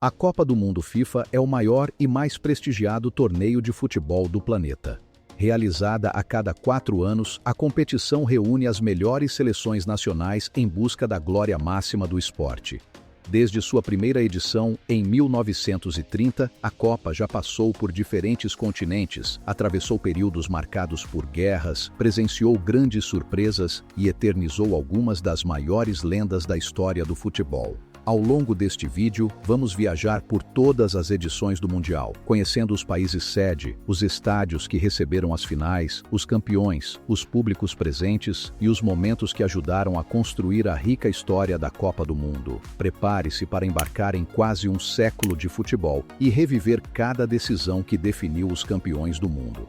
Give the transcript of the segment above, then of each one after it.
A Copa do Mundo FIFA é o maior e mais prestigiado torneio de futebol do planeta. Realizada a cada 4 anos, a competição reúne as melhores seleções nacionais em busca da glória máxima do esporte. Desde sua primeira edição, em 1930, a Copa já passou por diferentes continentes, atravessou períodos marcados por guerras, presenciou grandes surpresas e eternizou algumas das maiores lendas da história do futebol. Ao longo deste vídeo, vamos viajar por todas as edições do Mundial, conhecendo os países sede, os estádios que receberam as finais, os campeões, os públicos presentes e os momentos que ajudaram a construir a rica história da Copa do Mundo. Prepare-se para embarcar em quase um século de futebol e reviver cada decisão que definiu os campeões do mundo.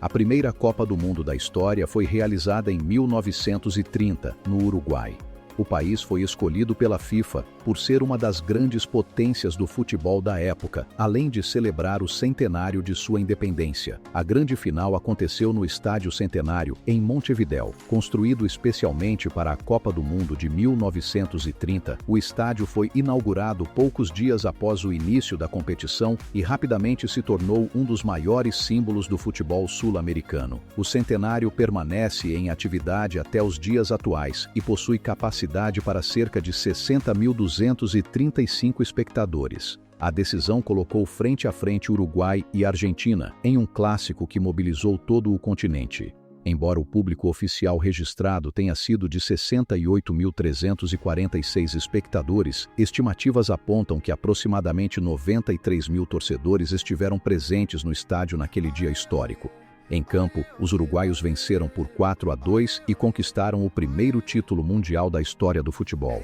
A primeira Copa do Mundo da história foi realizada em 1930, no Uruguai. O país foi escolhido pela FIFA por ser uma das grandes potências do futebol da época, além de celebrar o centenário de sua independência. A grande final aconteceu no Estádio Centenário, em Montevidéu. Construído especialmente para a Copa do Mundo de 1930, o estádio foi inaugurado poucos dias após o início da competição e rapidamente se tornou um dos maiores símbolos do futebol sul-americano. O centenário permanece em atividade até os dias atuais e possui capacidade para cerca de 60.235 espectadores. A decisão colocou frente a frente Uruguai e Argentina, em um clássico que mobilizou todo o continente. Embora o público oficial registrado tenha sido de 68.346 espectadores, estimativas apontam que aproximadamente 93 mil torcedores estiveram presentes no estádio naquele dia histórico. Em campo, os uruguaios venceram por 4-2 e conquistaram o primeiro título mundial da história do futebol.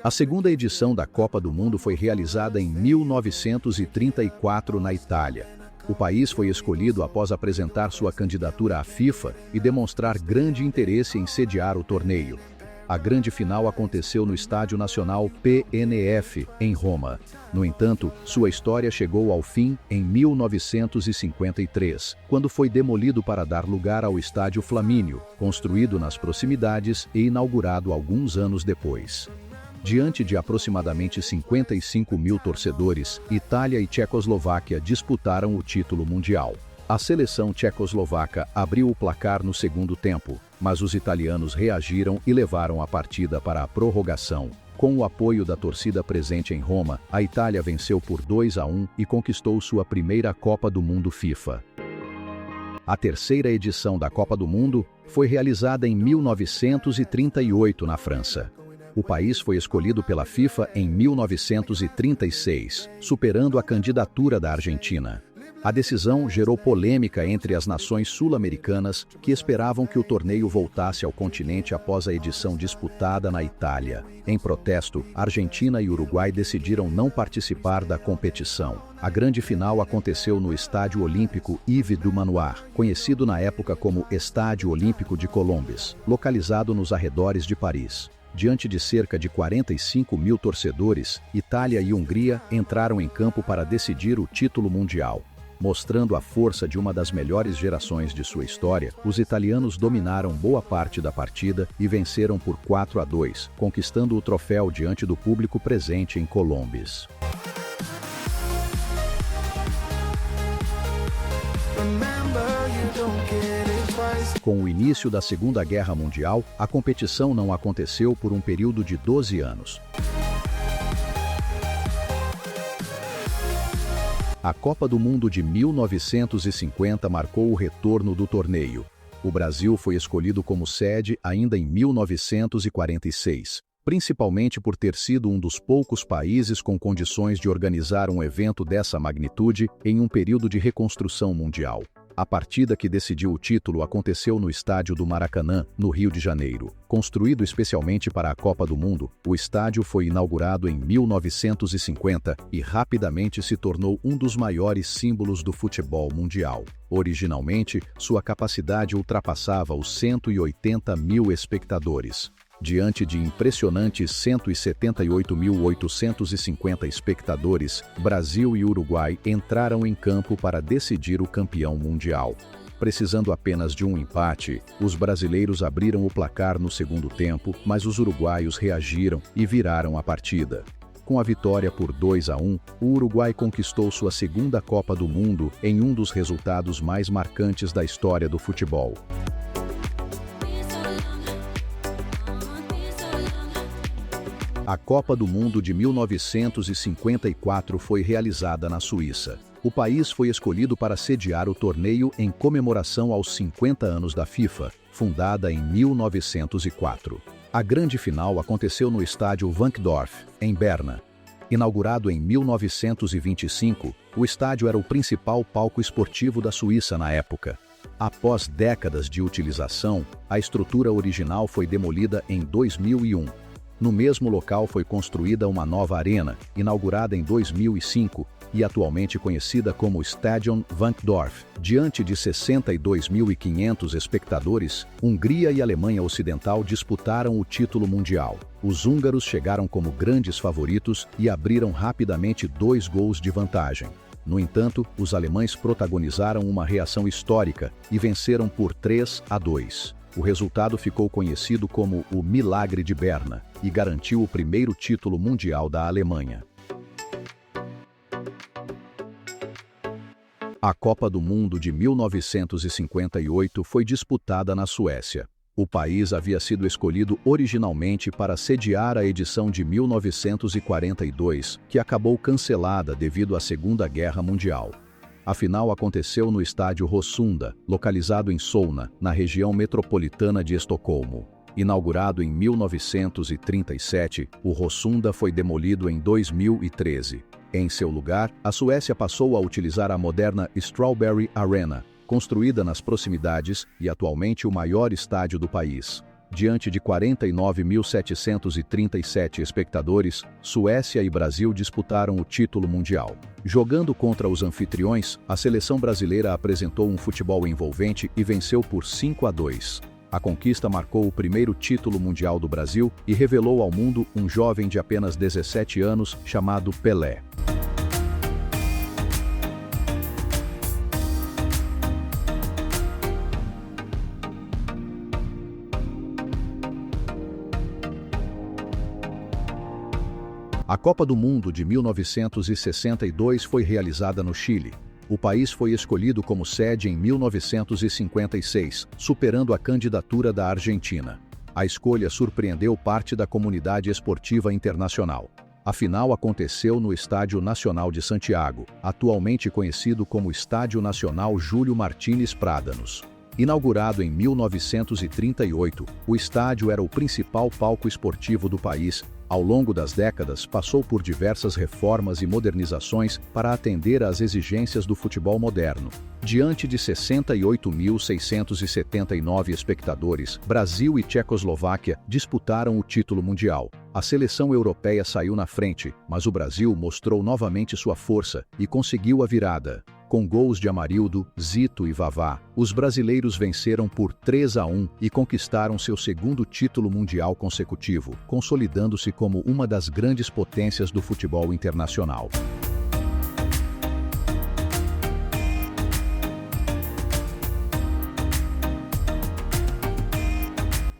A segunda edição da Copa do Mundo foi realizada em 1934 na Itália. O país foi escolhido após apresentar sua candidatura à FIFA e demonstrar grande interesse em sediar o torneio. A grande final aconteceu no Estádio Nacional PNF, em Roma. No entanto, sua história chegou ao fim em 1953, quando foi demolido para dar lugar ao Estádio Flamínio, construído nas proximidades e inaugurado alguns anos depois. Diante de aproximadamente 55 mil torcedores, Itália e Tchecoslováquia disputaram o título mundial. A seleção tchecoslovaca abriu o placar no segundo tempo, mas os italianos reagiram e levaram a partida para a prorrogação. Com o apoio da torcida presente em Roma, a Itália venceu por 2-1 e conquistou sua primeira Copa do Mundo FIFA. A terceira edição da Copa do Mundo foi realizada em 1938 na França. O país foi escolhido pela FIFA em 1936, superando a candidatura da Argentina. A decisão gerou polêmica entre as nações sul-americanas que esperavam que o torneio voltasse ao continente após a edição disputada na Itália. Em protesto, Argentina e Uruguai decidiram não participar da competição. A grande final aconteceu no Estádio Olímpico Yves du Manoir, conhecido na época como Estádio Olímpico de Colombes, localizado nos arredores de Paris. Diante de cerca de 45 mil torcedores, Itália e Hungria entraram em campo para decidir o título mundial. Mostrando a força de uma das melhores gerações de sua história, os italianos dominaram boa parte da partida e venceram por 4-2, conquistando o troféu diante do público presente em Colombes. Com o início da Segunda Guerra Mundial, a competição não aconteceu por um período de 12 anos. A Copa do Mundo de 1950 marcou o retorno do torneio. O Brasil foi escolhido como sede ainda em 1946, principalmente por ter sido um dos poucos países com condições de organizar um evento dessa magnitude em um período de reconstrução mundial. A partida que decidiu o título aconteceu no estádio do Maracanã, no Rio de Janeiro. Construído especialmente para a Copa do Mundo, o estádio foi inaugurado em 1950 e rapidamente se tornou um dos maiores símbolos do futebol mundial. Originalmente, sua capacidade ultrapassava os 180 mil espectadores. Diante de impressionantes 178.850 espectadores, Brasil e Uruguai entraram em campo para decidir o campeão mundial. Precisando apenas de um empate, os brasileiros abriram o placar no segundo tempo, mas os uruguaios reagiram e viraram a partida. Com a vitória por 2-1, o Uruguai conquistou sua segunda Copa do Mundo em um dos resultados mais marcantes da história do futebol. A Copa do Mundo de 1954 foi realizada na Suíça. O país foi escolhido para sediar o torneio em comemoração aos 50 anos da FIFA, fundada em 1904. A grande final aconteceu no estádio Wankdorf, em Berna. Inaugurado em 1925, o estádio era o principal palco esportivo da Suíça na época. Após décadas de utilização, a estrutura original foi demolida em 2001. No mesmo local foi construída uma nova arena, inaugurada em 2005 e atualmente conhecida como Stadion Wankdorf. Diante de 62.500 espectadores, Hungria e Alemanha Ocidental disputaram o título mundial. Os húngaros chegaram como grandes favoritos e abriram rapidamente 2 gols de vantagem. No entanto, os alemães protagonizaram uma reação histórica e venceram por 3-2. O resultado ficou conhecido como o Milagre de Berna e garantiu o primeiro título mundial da Alemanha. A Copa do Mundo de 1958 foi disputada na Suécia. O país havia sido escolhido originalmente para sediar a edição de 1942, que acabou cancelada devido à Segunda Guerra Mundial. A final aconteceu no estádio Råsunda, localizado em Solna, na região metropolitana de Estocolmo. Inaugurado em 1937, o Råsunda foi demolido em 2013. Em seu lugar, a Suécia passou a utilizar a moderna Strawberry Arena, construída nas proximidades e atualmente o maior estádio do país. Diante de 49.737 espectadores, Suécia e Brasil disputaram o título mundial. Jogando contra os anfitriões, a seleção brasileira apresentou um futebol envolvente e venceu por 5-2. A conquista marcou o primeiro título mundial do Brasil e revelou ao mundo um jovem de apenas 17 anos chamado Pelé. A Copa do Mundo de 1962 foi realizada no Chile. O país foi escolhido como sede em 1956, superando a candidatura da Argentina. A escolha surpreendeu parte da comunidade esportiva internacional. A final aconteceu no Estádio Nacional de Santiago, atualmente conhecido como Estádio Nacional Júlio Martínez Prádanos. Inaugurado em 1938, o estádio era o principal palco esportivo do país. Ao longo das décadas, passou por diversas reformas e modernizações para atender às exigências do futebol moderno. Diante de 68.679 espectadores, Brasil e Tchecoslováquia disputaram o título mundial. A seleção europeia saiu na frente, mas o Brasil mostrou novamente sua força e conseguiu a virada. Com gols de Amarildo, Zito e Vavá, os brasileiros venceram por 3-1 e conquistaram seu segundo título mundial consecutivo, consolidando-se como uma das grandes potências do futebol internacional.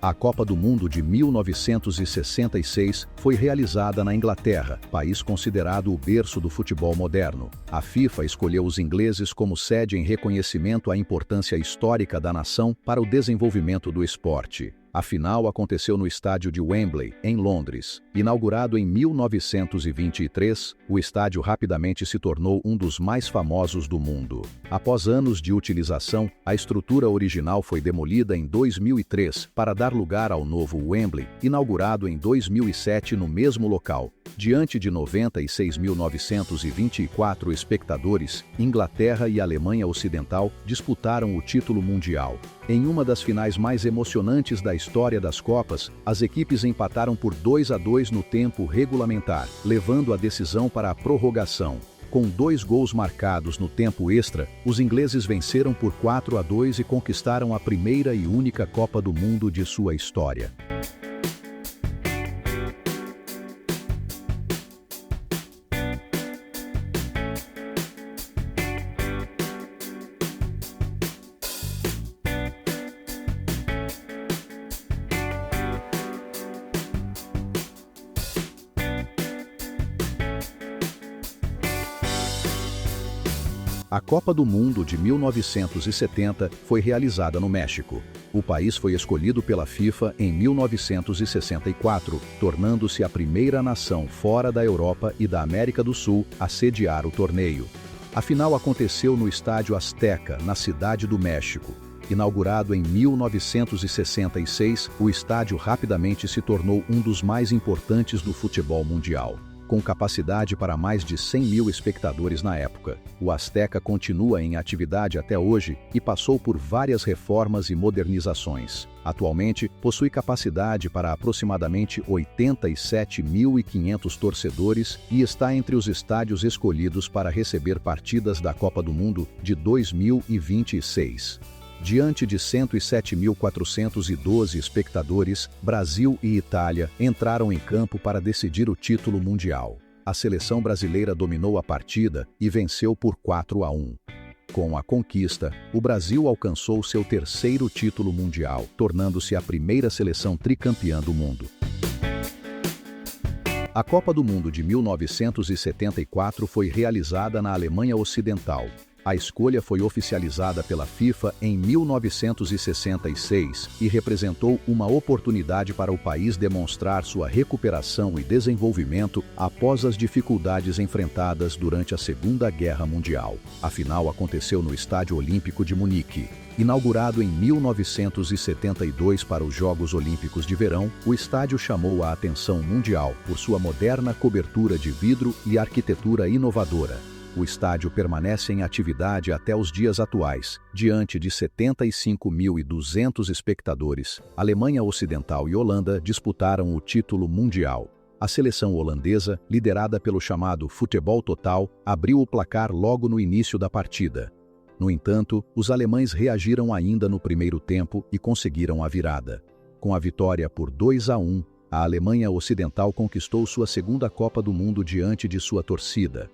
A Copa do Mundo de 1966 foi realizada na Inglaterra, país considerado o berço do futebol moderno. A FIFA escolheu os ingleses como sede em reconhecimento à importância histórica da nação para o desenvolvimento do esporte. A final aconteceu no estádio de Wembley, em Londres. Inaugurado em 1923, o estádio rapidamente se tornou um dos mais famosos do mundo. Após anos de utilização, a estrutura original foi demolida em 2003 para dar lugar ao novo Wembley, inaugurado em 2007 no mesmo local. Diante de 96.924 espectadores, Inglaterra e Alemanha Ocidental disputaram o título mundial. Em uma das finais mais emocionantes da história das Copas, as equipes empataram por 2-2 no tempo regulamentar, levando a decisão para a prorrogação. Com 2 gols marcados no tempo extra, os ingleses venceram por 4-2 e conquistaram a primeira e única Copa do Mundo de sua história. A Copa do Mundo de 1970 foi realizada no México. O país foi escolhido pela FIFA em 1964, tornando-se a primeira nação fora da Europa e da América do Sul a sediar o torneio. A final aconteceu no Estádio Azteca, na Cidade do México. Inaugurado em 1966, o estádio rapidamente se tornou um dos mais importantes do futebol mundial. Com capacidade para mais de 100 mil espectadores na época, o Azteca continua em atividade até hoje e passou por várias reformas e modernizações. Atualmente, possui capacidade para aproximadamente 87.500 torcedores e está entre os estádios escolhidos para receber partidas da Copa do Mundo de 2026. Diante de 107.412 espectadores, Brasil e Itália entraram em campo para decidir o título mundial. A seleção brasileira dominou a partida e venceu por 4-1. Com a conquista, o Brasil alcançou seu terceiro título mundial, tornando-se a primeira seleção tricampeã do mundo. A Copa do Mundo de 1974 foi realizada na Alemanha Ocidental. A escolha foi oficializada pela FIFA em 1966 e representou uma oportunidade para o país demonstrar sua recuperação e desenvolvimento após as dificuldades enfrentadas durante a Segunda Guerra Mundial. A final aconteceu no Estádio Olímpico de Munique. Inaugurado em 1972 para os Jogos Olímpicos de Verão, o estádio chamou a atenção mundial por sua moderna cobertura de vidro e arquitetura inovadora. O estádio permanece em atividade até os dias atuais. Diante de 75.200 espectadores, Alemanha Ocidental e Holanda disputaram o título mundial. A seleção holandesa, liderada pelo chamado futebol total, abriu o placar logo no início da partida. No entanto, os alemães reagiram ainda no primeiro tempo e conseguiram a virada. Com a vitória por 2-1, a Alemanha Ocidental conquistou sua segunda Copa do Mundo diante de sua torcida.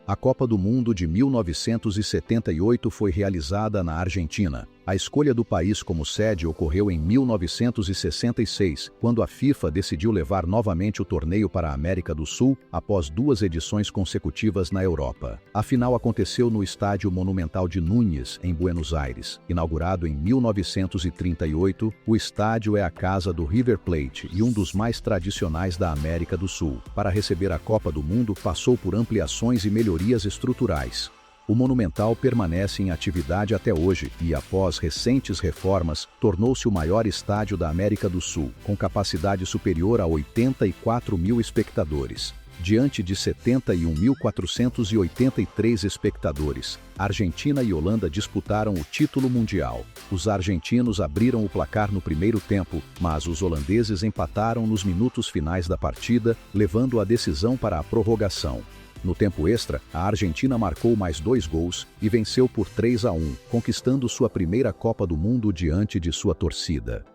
A Copa do Mundo de 1978 foi realizada na Argentina. A escolha do país como sede ocorreu em 1966, quando a FIFA decidiu levar novamente o torneio para a América do Sul após 2 edições consecutivas na Europa. A final aconteceu no Estádio Monumental de Núñez, em Buenos Aires. Inaugurado em 1938, o estádio é a casa do River Plate e um dos mais tradicionais da América do Sul. Para receber a Copa do Mundo, passou por ampliações e melhorias estruturais. O Monumental permanece em atividade até hoje e, após recentes reformas, tornou-se o maior estádio da América do Sul, com capacidade superior a 84 mil espectadores. Diante de 71.483 espectadores, Argentina e Holanda disputaram o título mundial. Os argentinos abriram o placar no primeiro tempo, mas os holandeses empataram nos minutos finais da partida, levando a decisão para a prorrogação. No tempo extra, a Argentina marcou mais 2 gols e venceu por 3-1, conquistando sua primeira Copa do Mundo diante de sua torcida.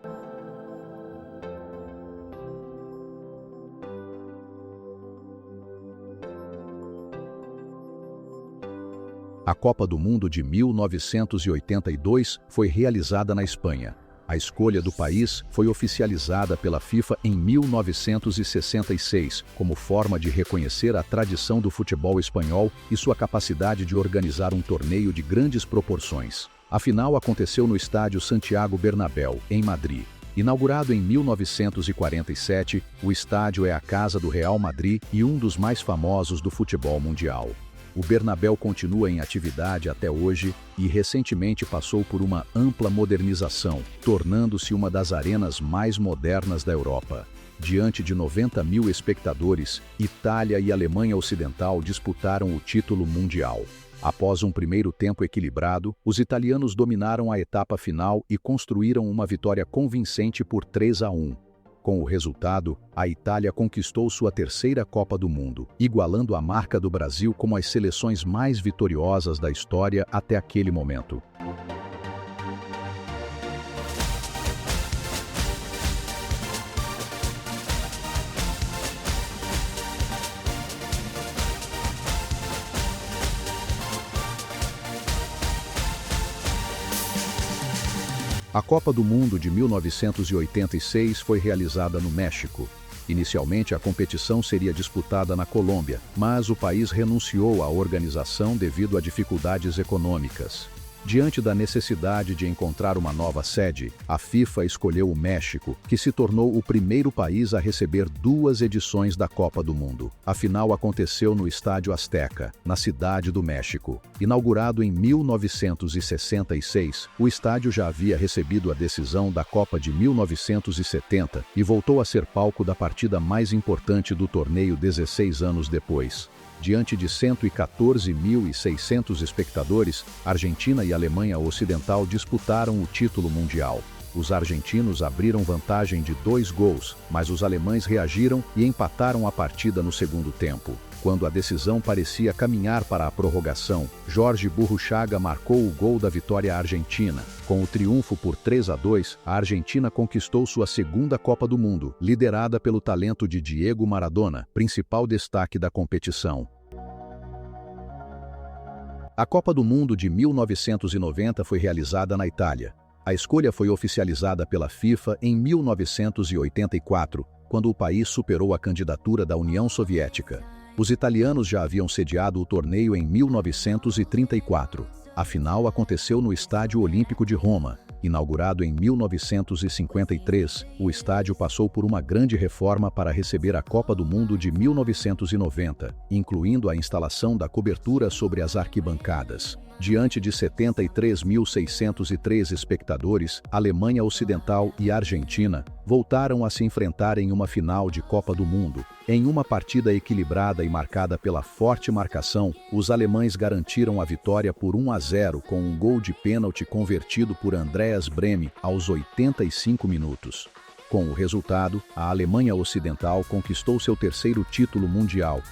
A Copa do Mundo de 1982 foi realizada na Espanha. A escolha do país foi oficializada pela FIFA em 1966, como forma de reconhecer a tradição do futebol espanhol e sua capacidade de organizar um torneio de grandes proporções. A final aconteceu no Estádio Santiago Bernabéu, em Madrid. Inaugurado em 1947, o estádio é a casa do Real Madrid e um dos mais famosos do futebol mundial. O Bernabéu continua em atividade até hoje e recentemente passou por uma ampla modernização, tornando-se uma das arenas mais modernas da Europa. Diante de 90 mil espectadores, Itália e Alemanha Ocidental disputaram o título mundial. Após um primeiro tempo equilibrado, os italianos dominaram a etapa final e construíram uma vitória convincente por 3-1. Com o resultado, a Itália conquistou sua terceira Copa do Mundo, igualando a marca do Brasil como as seleções mais vitoriosas da história até aquele momento. A Copa do Mundo de 1986 foi realizada no México. Inicialmente, a competição seria disputada na Colômbia, mas o país renunciou à organização devido a dificuldades econômicas. Diante da necessidade de encontrar uma nova sede, a FIFA escolheu o México, que se tornou o primeiro país a receber 2 edições da Copa do Mundo. A final aconteceu no Estádio Azteca, na Cidade do México. Inaugurado em 1966, o estádio já havia recebido a decisão da Copa de 1970 e voltou a ser palco da partida mais importante do torneio 16 anos depois. Diante de 114.600 espectadores, Argentina e Alemanha Ocidental disputaram o título mundial. Os argentinos abriram vantagem de 2 gols, mas os alemães reagiram e empataram a partida no segundo tempo. Quando a decisão parecia caminhar para a prorrogação, Jorge Burruchaga marcou o gol da vitória argentina. Com o triunfo por 3-2, a Argentina conquistou sua segunda Copa do Mundo, liderada pelo talento de Diego Maradona, principal destaque da competição. A Copa do Mundo de 1990 foi realizada na Itália. A escolha foi oficializada pela FIFA em 1984, quando o país superou a candidatura da União Soviética. Os italianos já haviam sediado o torneio em 1934. A final aconteceu no Estádio Olímpico de Roma. Inaugurado em 1953, o estádio passou por uma grande reforma para receber a Copa do Mundo de 1990, incluindo a instalação da cobertura sobre as arquibancadas. Diante de 73.603 espectadores, Alemanha Ocidental e Argentina voltaram a se enfrentar em uma final de Copa do Mundo. Em uma partida equilibrada e marcada pela forte marcação, os alemães garantiram a vitória por 1-0 com um gol de pênalti convertido por Andreas Brehme aos 85 minutos. Com o resultado, a Alemanha Ocidental conquistou seu 3º título mundial.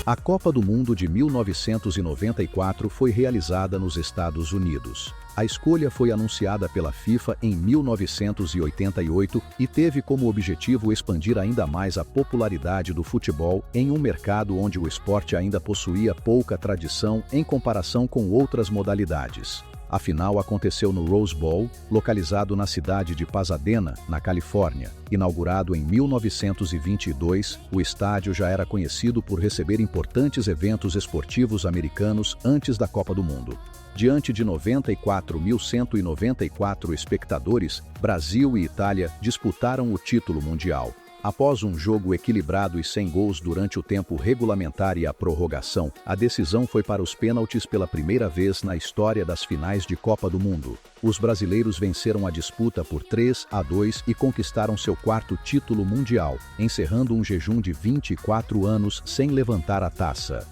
A Copa do Mundo de 1994 foi realizada nos Estados Unidos. A escolha foi anunciada pela FIFA em 1988 e teve como objetivo expandir ainda mais a popularidade do futebol em um mercado onde o esporte ainda possuía pouca tradição em comparação com outras modalidades. A final aconteceu no Rose Bowl, localizado na cidade de Pasadena, na Califórnia. Inaugurado em 1922, o estádio já era conhecido por receber importantes eventos esportivos americanos antes da Copa do Mundo. Diante de 94.194 espectadores, Brasil e Itália disputaram o título mundial. Após um jogo equilibrado e sem gols durante o tempo regulamentar e a prorrogação, a decisão foi para os pênaltis pela primeira vez na história das finais de Copa do Mundo. Os brasileiros venceram a disputa por 3-2 e conquistaram seu 4º título mundial, encerrando um jejum de 24 anos sem levantar a taça.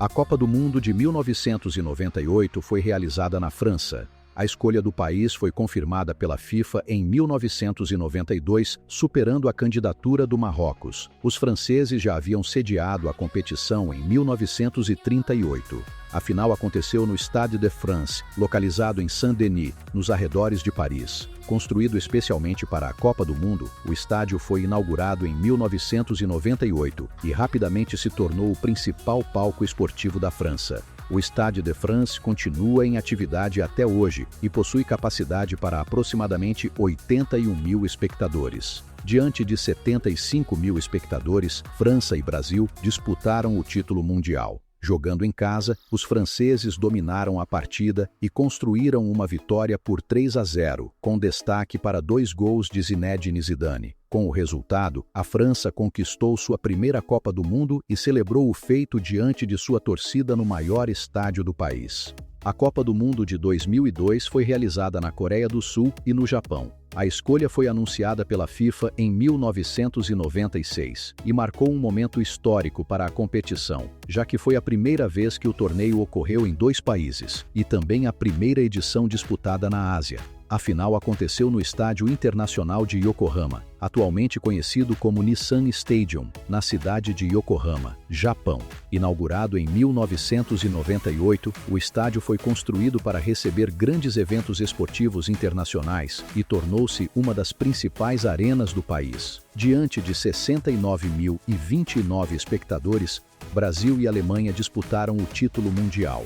A Copa do Mundo de 1998 foi realizada na França. A escolha do país foi confirmada pela FIFA em 1992, superando a candidatura do Marrocos. Os franceses já haviam sediado a competição em 1938. A final aconteceu no Stade de France, localizado em Saint-Denis, nos arredores de Paris. Construído especialmente para a Copa do Mundo, o estádio foi inaugurado em 1998 e rapidamente se tornou o principal palco esportivo da França. O Stade de France continua em atividade até hoje e possui capacidade para aproximadamente 81.000 espectadores. Diante de 75.000 espectadores, França e Brasil disputaram o título mundial. Jogando em casa, os franceses dominaram a partida e construíram uma vitória por 3-0, com destaque para 2 gols de Zinedine Zidane. Com o resultado, a França conquistou sua primeira Copa do Mundo e celebrou o feito diante de sua torcida no maior estádio do país. A Copa do Mundo de 2002 foi realizada na Coreia do Sul e no Japão. A escolha foi anunciada pela FIFA em 1996 e marcou um momento histórico para a competição, já que foi a primeira vez que o torneio ocorreu em 2 países e também a primeira edição disputada na Ásia. A final aconteceu no Estádio Internacional de Yokohama, atualmente conhecido como Nissan Stadium, na cidade de Yokohama, Japão. Inaugurado em 1998, o estádio foi construído para receber grandes eventos esportivos internacionais e tornou-se uma das principais arenas do país. Diante de 69.029 espectadores, Brasil e Alemanha disputaram o título mundial.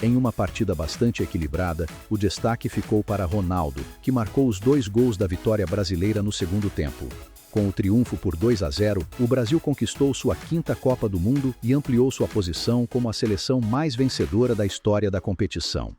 Em uma partida bastante equilibrada, o destaque ficou para Ronaldo, que marcou os 2 gols da vitória brasileira no segundo tempo. Com o triunfo por 2-0, o Brasil conquistou sua 5ª Copa do Mundo e ampliou sua posição como a seleção mais vencedora da história da competição.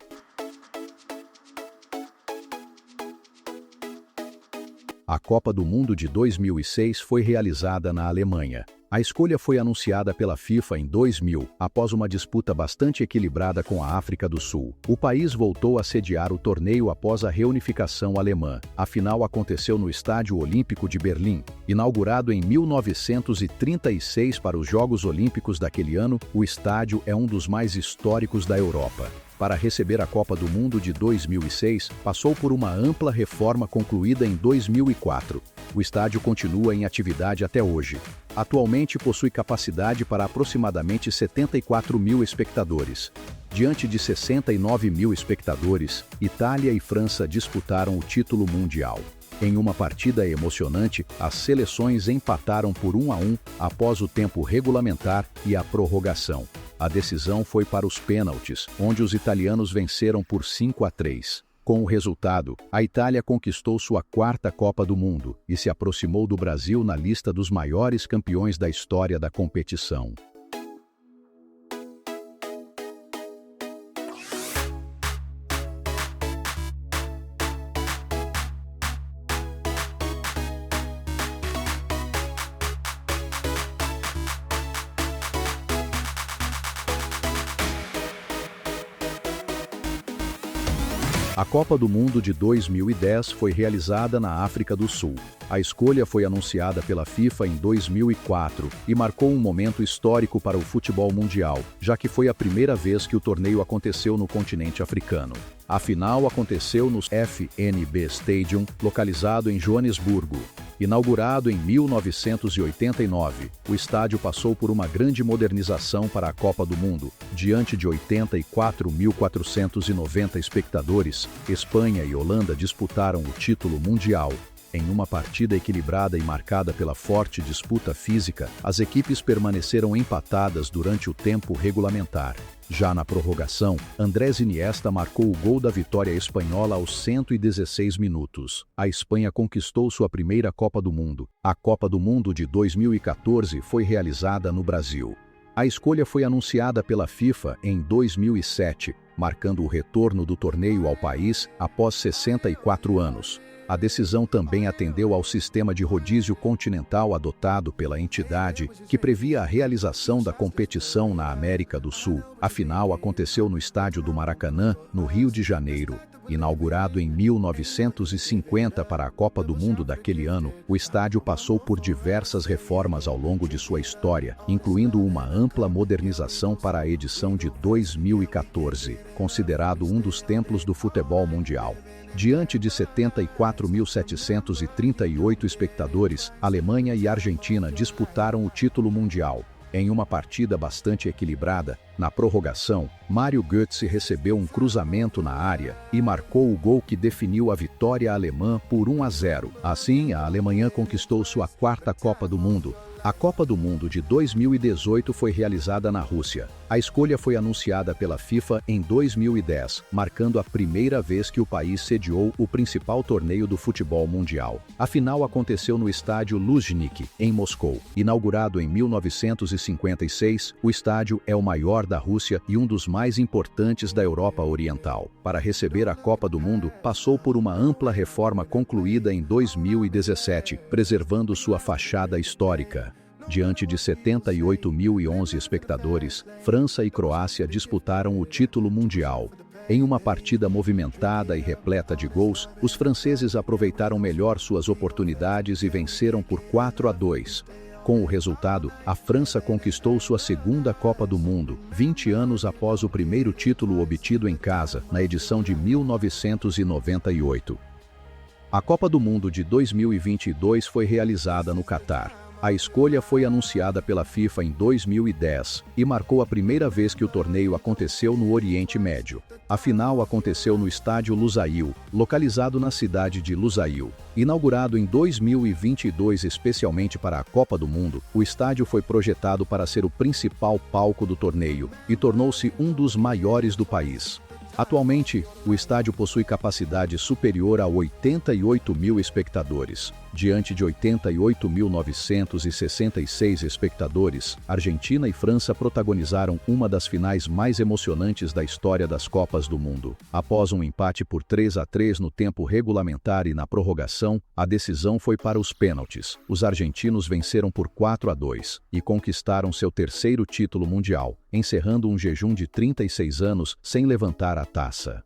A Copa do Mundo de 2006 foi realizada na Alemanha. A escolha foi anunciada pela FIFA em 2000, após uma disputa bastante equilibrada com a África do Sul. O país voltou a sediar o torneio após a reunificação alemã. A final aconteceu no Estádio Olímpico de Berlim. Inaugurado em 1936 para os Jogos Olímpicos daquele ano, o estádio é um dos mais históricos da Europa. Para receber a Copa do Mundo de 2006, passou por uma ampla reforma concluída em 2004. O estádio continua em atividade até hoje. Atualmente possui capacidade para aproximadamente 74 mil espectadores. Diante de 69 mil espectadores, Itália e França disputaram o título mundial. Em uma partida emocionante, as seleções empataram por 1-1 após o tempo regulamentar e a prorrogação. A decisão foi para os pênaltis, onde os italianos venceram por 5-3. Com o resultado, a Itália conquistou sua 4ª Copa do Mundo e se aproximou do Brasil na lista dos maiores campeões da história da competição. A Copa do Mundo de 2010 foi realizada na África do Sul. A escolha foi anunciada pela FIFA em 2004 e marcou um momento histórico para o futebol mundial, já que foi a primeira vez que o torneio aconteceu no continente africano. A final aconteceu no FNB Stadium, localizado em Joanesburgo. Inaugurado em 1989, o estádio passou por uma grande modernização para a Copa do Mundo. Diante de 84.490 espectadores, Espanha e Holanda disputaram o título mundial. Em uma partida equilibrada e marcada pela forte disputa física, as equipes permaneceram empatadas durante o tempo regulamentar. Já na prorrogação, Andrés Iniesta marcou o gol da vitória espanhola aos 116 minutos. A Espanha conquistou sua primeira Copa do Mundo. A Copa do Mundo de 2014 foi realizada no Brasil. A escolha foi anunciada pela FIFA em 2007, marcando o retorno do torneio ao país após 64 anos. A decisão também atendeu ao sistema de rodízio continental adotado pela entidade, que previa a realização da competição na América do Sul. A final aconteceu no estádio do Maracanã, no Rio de Janeiro. Inaugurado em 1950 para a Copa do Mundo daquele ano, o estádio passou por diversas reformas ao longo de sua história, incluindo uma ampla modernização para a edição de 2014, considerado um dos templos do futebol mundial. Diante de 74.738 espectadores, Alemanha e Argentina disputaram o título mundial. Em uma partida bastante equilibrada, na prorrogação, Mário Götze recebeu um cruzamento na área e marcou o gol que definiu a vitória alemã por 1-0. Assim, a Alemanha conquistou sua 4ª Copa do Mundo. A Copa do Mundo de 2018 foi realizada na Rússia. A escolha foi anunciada pela FIFA em 2010, marcando a primeira vez que o país sediou o principal torneio do futebol mundial. A final aconteceu no estádio Luzhniki, em Moscou. Inaugurado em 1956, o estádio é o maior da Rússia e um dos mais importantes da Europa Oriental. Para receber a Copa do Mundo, passou por uma ampla reforma concluída em 2017, preservando sua fachada histórica. Diante de 78.011 espectadores, França e Croácia disputaram o título mundial. Em uma partida movimentada e repleta de gols, os franceses aproveitaram melhor suas oportunidades e venceram por 4-2. Com o resultado, a França conquistou sua 2ª Copa do Mundo, 20 anos após o primeiro título obtido em casa, na edição de 1998. A Copa do Mundo de 2022 foi realizada no Catar. A escolha foi anunciada pela FIFA em 2010 e marcou a primeira vez que o torneio aconteceu no Oriente Médio. A final aconteceu no estádio Lusail, localizado na cidade de Lusail. Inaugurado em 2022 especialmente para a Copa do Mundo, o estádio foi projetado para ser o principal palco do torneio e tornou-se um dos maiores do país. Atualmente, o estádio possui capacidade superior a 88 mil espectadores. Diante de 88.966 espectadores, Argentina e França protagonizaram uma das finais mais emocionantes da história das Copas do Mundo. Após um empate por 3-3 no tempo regulamentar e na prorrogação, a decisão foi para os pênaltis. Os argentinos venceram por 4-2 e conquistaram seu terceiro título mundial, encerrando um jejum de 36 anos sem levantar a taça.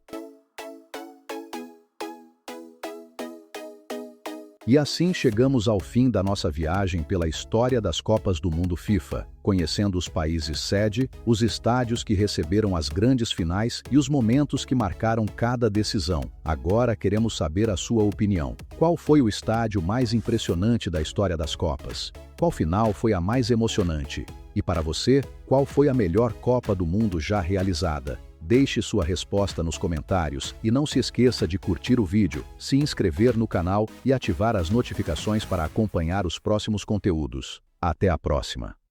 E assim chegamos ao fim da nossa viagem pela história das Copas do Mundo FIFA, conhecendo os países sede, os estádios que receberam as grandes finais e os momentos que marcaram cada decisão. Agora queremos saber a sua opinião. Qual foi o estádio mais impressionante da história das Copas? Qual final foi a mais emocionante? E para você, qual foi a melhor Copa do Mundo já realizada? Deixe sua resposta nos comentários e não se esqueça de curtir o vídeo, se inscrever no canal e ativar as notificações para acompanhar os próximos conteúdos. Até a próxima!